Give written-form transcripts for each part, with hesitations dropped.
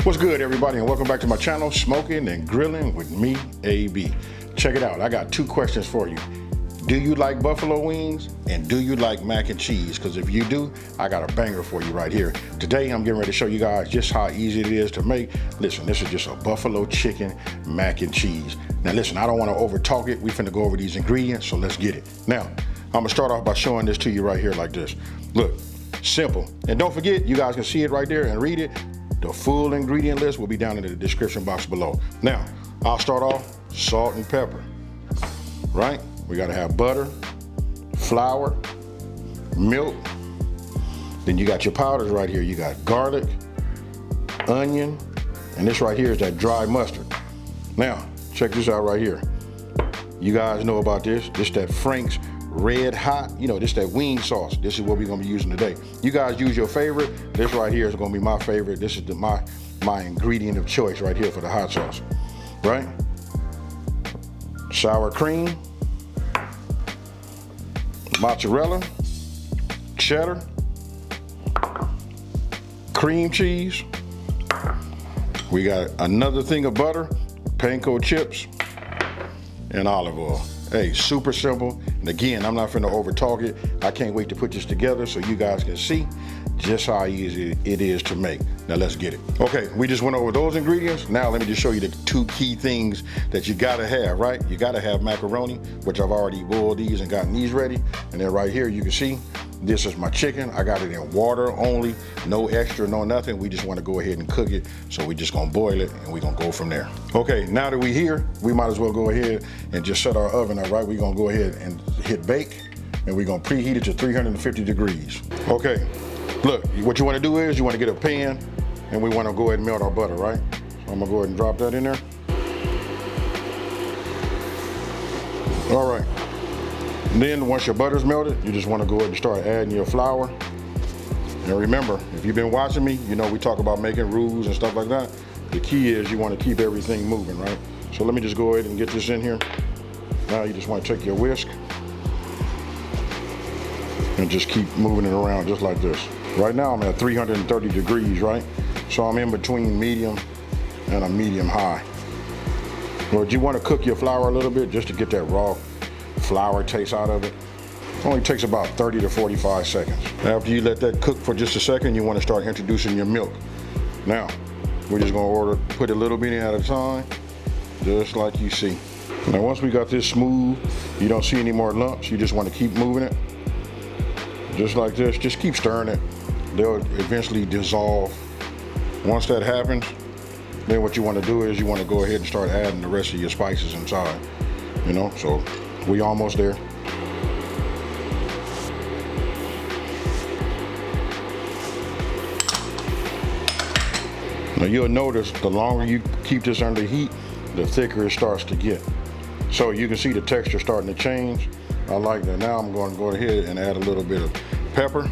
What's good, everybody, and welcome back to my channel, Smokin and Grilling with me, AB. Check it out. I got two questions for you. Do you like buffalo wings, and do you like mac and cheese? Because if you do, I got a banger for you right here. Today, I'm getting ready to show you guys just how easy it is to make. Listen, this is just a buffalo chicken mac and cheese. Now listen, I don't want to over talk it. We finna go over these ingredients, so let's get it. Now, I'm gonna start off by showing this to you right here like this. Look, simple. And don't forget, you guys can see it right there and read it. The full ingredient list will be down in the description box below. Now, I'll start off salt and pepper, right? We gotta have butter, flour, milk. Then you got your powders right here. You got garlic, onion, and this right here is that dry mustard. Now, check this out right here. You guys know about this. This that Frank's Red Hot, you know, this that wing sauce. This is what we're gonna be using today. You guys use your favorite. This right here is gonna be my favorite. This is my ingredient of choice right here for the hot sauce, right? Sour cream, mozzarella, cheddar, cream cheese. We got another thing of butter, panko chips, and olive oil. Hey, super simple. And again, I'm not finna over talk it. I can't wait to put this together so you guys can see just how easy it is to make. Now let's get it. Okay, we just went over those ingredients. Now let me just show you the two key things that you gotta have, right? You gotta have macaroni, which I've already boiled these and gotten these ready. And then right here, you can see, this is my chicken. I got it in water only, no extra, no nothing. We just wanna go ahead and cook it. So we just gonna boil it and we gonna go from there. Okay, now that we're here, we might as well go ahead and just set our oven up, right? We're gonna go ahead and hit bake and we're gonna preheat it to 350 degrees. Okay, look, what you wanna do is you wanna get a pan and we wanna go ahead and melt our butter, right? So I'm gonna go ahead and drop that in there. All right. And then once your butter's melted, you just want to go ahead and start adding your flour. And remember, if you've been watching me, you know we talk about making roux and stuff like that. The key is you want to keep everything moving, right? So let me just go ahead and get this in here. Now you just want to take your whisk and just keep moving it around just like this. Right now I'm at 330 degrees, right? So I'm in between medium and a medium high. But you want to cook your flour a little bit just to get that raw flour taste out of it. It only takes about 30 to 45 seconds. After you let that cook for just a second, you want to start introducing your milk. Now, we're just gonna put a little bit in at a time, just like you see. Now, once we got this smooth, you don't see any more lumps, you just want to keep moving it. Just like this, just keep stirring it. They'll eventually dissolve. Once that happens, then what you want to do is you want to go ahead and start adding the rest of your spices inside. You know, so we almost there. Now you'll notice the longer you keep this under heat, the thicker it starts to get. So you can see the texture starting to change. I like that. Now I'm going to go ahead and add a little bit of pepper.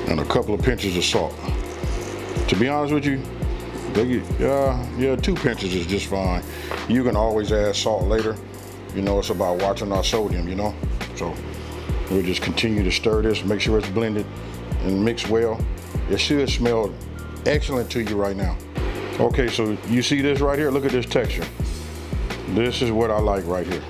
And a couple of pinches of salt. To be honest with you, yeah, 2 pinches is just fine. You can always add salt later. You know, it's about watching our sodium, you know? So we'll just continue to stir this, make sure it's blended and mixed well. It should smell excellent to you right now. Okay, so you see this right here? Look at this texture. This is what I like right here.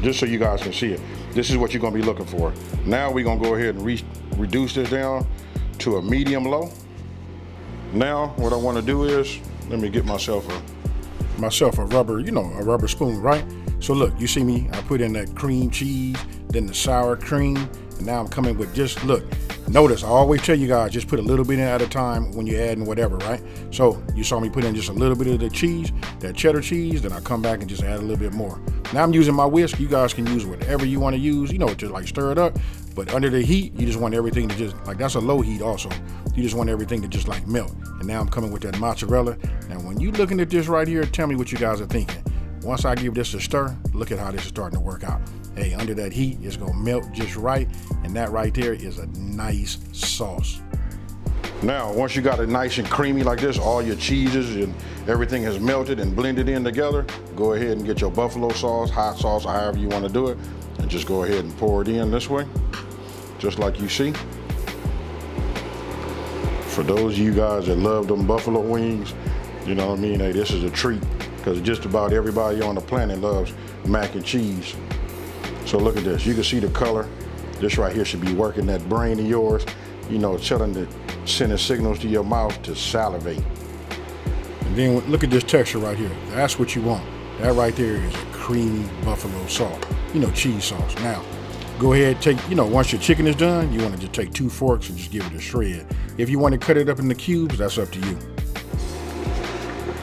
Just so you guys can see it. This is what you're gonna be looking for. Now we're gonna go ahead and reduce this down to a medium low. Now what I want to do is, let me get myself a rubber, you know, a rubber spoon, right? So look, you see me, I put in that cream cheese, then the sour cream, and now I'm coming with just, look, notice I always tell you guys, just put a little bit in at a time when you're adding whatever, right? So you saw me put in just a little bit of the cheese, that cheddar cheese, then I come back and just add a little bit more. Now I'm using my whisk. You guys can use whatever you want to use, you know, just like stir it up. But under the heat, you just want everything to just, like that's a low heat also. You just want everything to just like melt. And now I'm coming with that mozzarella. Now when you're looking at this right here, tell me what you guys are thinking. Once I give this a stir, look at how this is starting to work out. Hey, under that heat, it's gonna melt just right. And that right there is a nice sauce. Now, once you got it nice and creamy like this, all your cheeses and everything has melted and blended in together, go ahead and get your buffalo sauce, hot sauce, however you want to do it, and just go ahead and pour it in this way, just like you see. For those of you guys that love them buffalo wings, you know what I mean, hey, this is a treat, because just about everybody on the planet loves mac and cheese. So look at this, you can see the color. This right here should be working that brain of yours, you know, sending signals to your mouth to salivate. And then look at this texture right here. That's what you want. That right there is a creamy buffalo sauce, you know, cheese sauce. Now, go ahead, take, you know, once your chicken is done, you want to just take 2 forks and just give it a shred. If you want to cut it up into cubes, that's up to you.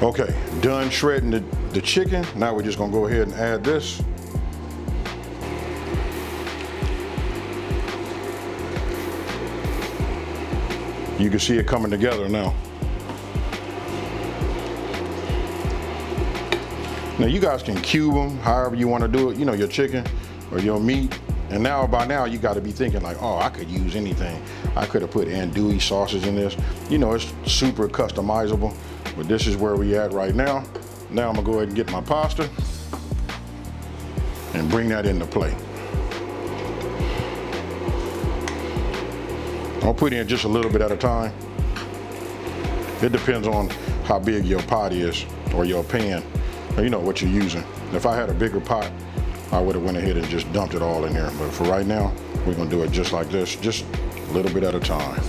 Okay, done shredding the chicken. Now we're just gonna go ahead and add this. You can see it coming together now. Now you guys can cube them however you want to do it, you know, your chicken or your meat. And now, by now, you got to be thinking like, oh, I could use anything. I could have put andouille sauces in this. You know, it's super customizable, but this is where we at right now. Now I'm gonna go ahead and get my pasta and bring that into play. I'll put in just a little bit at a time. It depends on how big your pot is or your pan, or you know what you're using. If I had a bigger pot, I would have went ahead and just dumped it all in there. But for right now, we're gonna do it just like this, just a little bit at a time.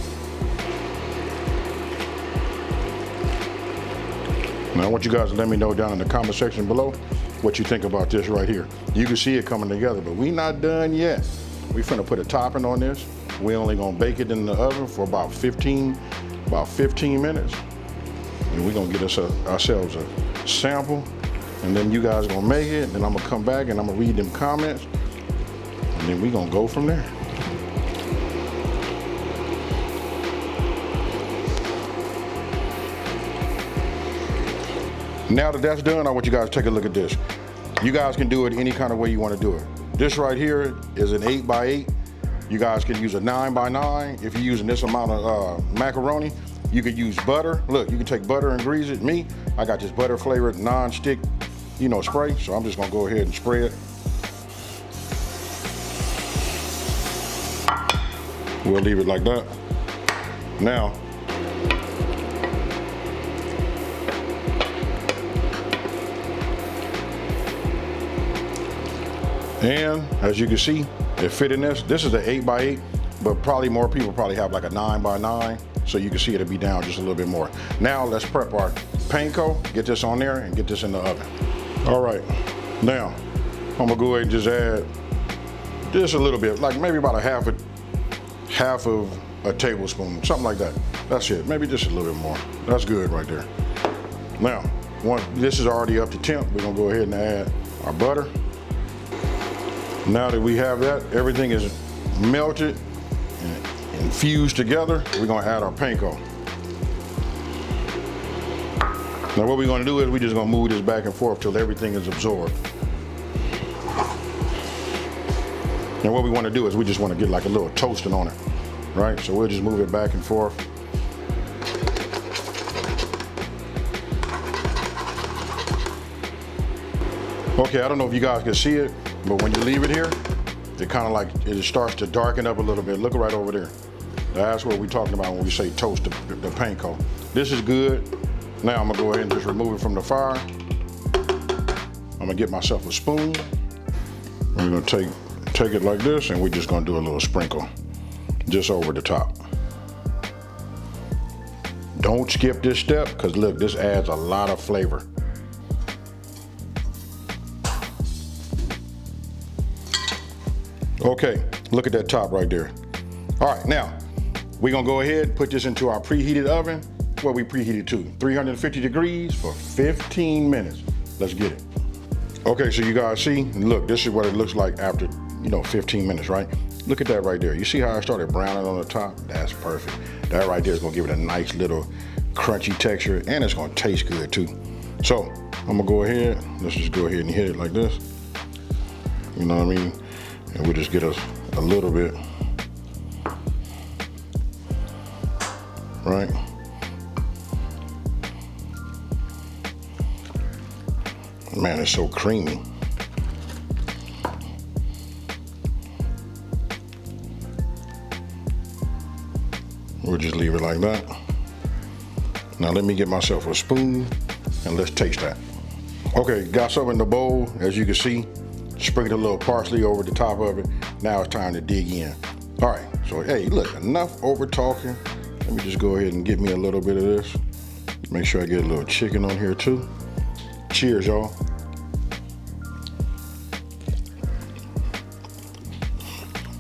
Now I want you guys to let me know down in the comment section below what you think about this right here. You can see it coming together, but we not done yet. We finna put a topping on this. We only gonna bake it in the oven for about 15 minutes. And we're gonna get ourselves a sample, and then you guys gonna make it, and then I'm gonna come back and I'm gonna read them comments, and then we gonna go from there. Now that that's done, I want you guys to take a look at this. You guys can do it any kind of way you want to do it. This right here is an 8x8. You guys can use a 9x9. If you're using this amount of macaroni, you could use butter. Look, you can take butter and grease it. Me, I got this butter flavored non-stick, you know, spray. So I'm just gonna go ahead and spray it. We'll leave it like that. Now, and as you can see, it fit in this. This is an 8x8, but probably more people probably have like a 9x9, so you can see it'll be down just a little bit more. Now let's prep our panko, get this on there and get this in the oven. All right, now I'm gonna go ahead and just add just a little bit, like maybe about a half of a tablespoon, something like that. That's it, maybe just a little bit more. That's good right there. Now, once this is already up to temp, we're gonna go ahead and add our butter. Now that we have that, everything is melted and infused together, we're gonna add our panko. Now what we're gonna do is we're just gonna move this back and forth till everything is absorbed. And what we wanna do is we just wanna get like a little toasting on it, right? So we'll just move it back and forth. Okay, I don't know if you guys can see it, but when you leave it here, it kind of like, it starts to darken up a little bit. Look right over there. That's what we're talking about when we say toast the panko. This is good. Now I'm gonna go ahead and just remove it from the fire. I'm gonna get myself a spoon. We're gonna take it like this, and we're just gonna do a little sprinkle just over the top. Don't skip this step, because look, this adds a lot of flavor. Okay, look at that top right there. All right, now, we're gonna go ahead and put this into our preheated oven. What we preheated to, 350 degrees for 15 minutes. Let's get it. Okay, so you guys see, look, this is what it looks like after, 15 minutes, right? Look at that right there. You see how I started browning on the top? That's perfect. That right there is gonna give it a nice little crunchy texture, and it's gonna taste good too. So, I'm gonna go ahead, let's just go ahead and hit it like this. You know what I mean? And we'll just get us a little bit. right? Man, it's so creamy. We'll just leave it like that. Now let me get myself a spoon and let's taste that. Okay, got some in the bowl, as you can see. Sprinkled a little parsley over the top of it. Now it's time to dig in. All right, so hey, look, enough over talking. Let me just go ahead and get me a little bit of this. Make sure I get a little chicken on here too. Cheers, y'all.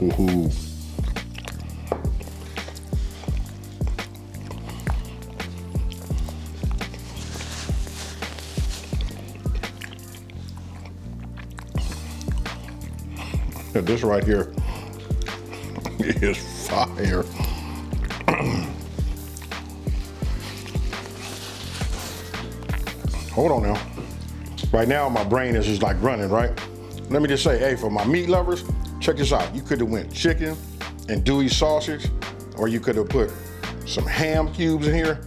Ooh. This right here is fire. Hold on now. Right now my brain is just like running, right? Let me just say, hey, for my meat lovers, check this out. You could have went chicken and Dewey sausage, or you could have put some ham cubes in here.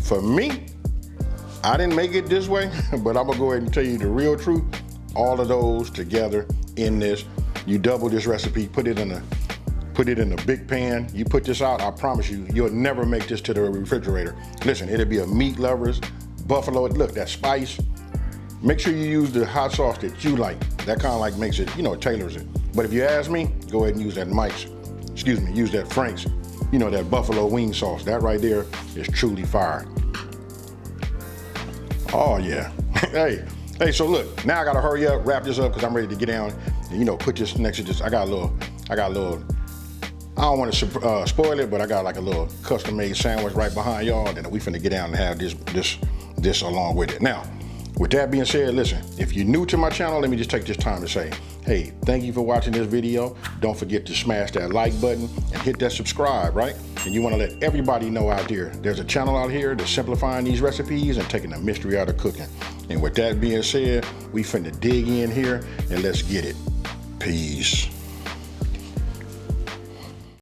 For me, I didn't make it this way, but I'm gonna go ahead and tell you the real truth. All of those together in this. You double this recipe, put it in a big pan. You put this out, I promise you, you'll never make this to the refrigerator. Listen, it'll be a meat lovers, buffalo, look, that spice. Make sure you use the hot sauce that you like. That kind of like makes it, tailors it. But if you ask me, go ahead and use that use that Frank's, that buffalo wing sauce. That right there is truly fire. Oh yeah. Hey, so look, now I gotta hurry up, wrap this up because I'm ready to get down and put this next to this. I got a little, I don't want to spoil it, but I got like a little custom made sandwich right behind y'all, and we finna get down and have this along with it. Now, with that being said, listen, if you're new to my channel, let me just take this time to say, hey, thank you for watching this video. Don't forget to smash that like button and hit that subscribe, right? And you want to let everybody know out there, there's a channel out here that's simplifying these recipes and taking the mystery out of cooking. And with that being said, we finna dig in here and let's get it. Peace.